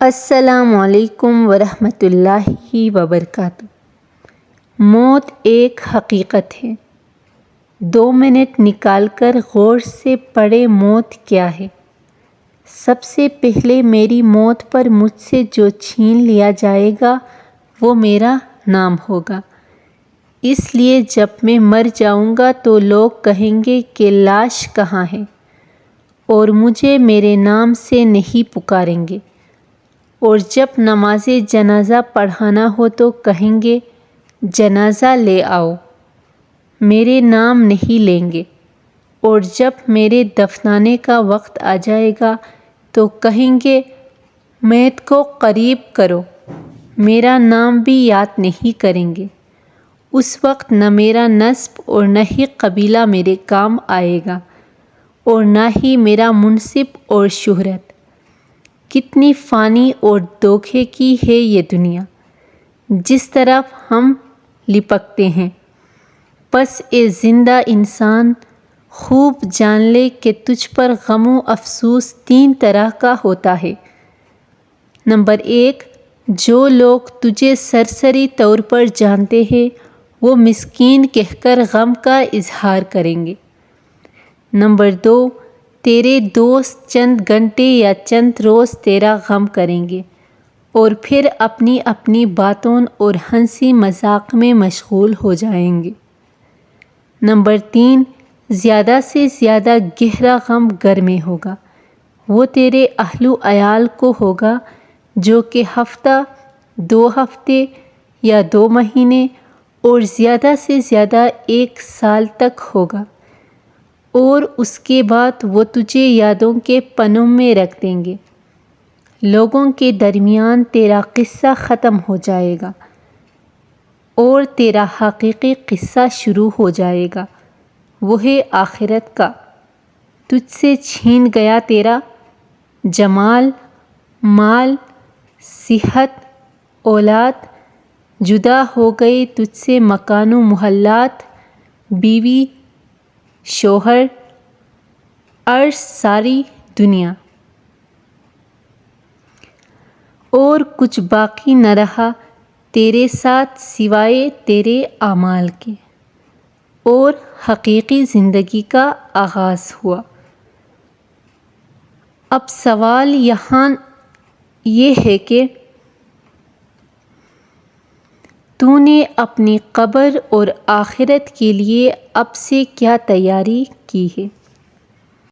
السلام علیکم ورحمۃ اللہ وبرکاتہ۔ موت ایک حقیقت ہے۔ 2 منٹ نکال کر غور سے پڑھیں موت کیا ہے۔ سب سے پہلے میری موت پر مجھ سے جو چھین لیا جائے گا وہ میرا نام ہوگا۔ اس لیے جب میں مر جاؤں گا تو لوگ کہیں گے کہ لاش کہاں ہے، اور مجھے میرے نام سے نہیں پکاریں گے۔ اور جب نماز جنازہ پڑھانا ہو تو کہیں گے جنازہ لے آؤ، میرے نام نہیں لیں گے۔ اور جب میرے دفنانے کا وقت آ جائے گا تو کہیں گے میت کو قریب کرو، میرا نام بھی یاد نہیں کریں گے۔ اس وقت نہ میرا نسب اور نہ ہی قبیلہ میرے کام آئے گا، اور نہ ہی میرا منصب اور شہرت۔ کتنی فانی اور دھوکے کی ہے یہ دنیا، جس طرف ہم لپکتے ہیں۔ پس اے زندہ انسان، خوب جان لے کہ تجھ پر غم و افسوس 3 طرح کا ہوتا ہے۔ نمبر 1، جو لوگ تجھے سرسری طور پر جانتے ہیں وہ مسکین کہہ کر غم کا اظہار کریں گے۔ نمبر 2، تیرے دوست چند گھنٹے یا چند روز تیرا غم کریں گے اور پھر اپنی اپنی باتوں اور ہنسی مذاق میں مشغول ہو جائیں گے۔ نمبر 3، زیادہ سے زیادہ گہرا غم گھر میں ہوگا۔ وہ تیرے اہل و عیال کو ہوگا، جو کہ ہفتہ، 2 ہفتے یا 2 مہینے اور زیادہ سے زیادہ 1 سال تک ہوگا، اور اس کے بعد وہ تجھے یادوں کے پنوں میں رکھ دیں گے۔ لوگوں کے درمیان تیرا قصہ ختم ہو جائے گا اور تیرا حقیقی قصہ شروع ہو جائے گا، وہ ہے آخرت کا۔ تجھ سے چھین گیا تیرا جمال، مال، صحت، اولاد، جدا ہو گئے تجھ سے مکان و محلات، بیوی، شوہر، عرش، ساری دنیا، اور کچھ باقی نہ رہا تیرے ساتھ سوائے تیرے اعمال کے، اور حقیقی زندگی کا آغاز ہوا۔ اب سوال یہاں یہ ہے کہ تو نے اپنی قبر اور آخرت کے لیے اب سے کیا تیاری کی ہے؟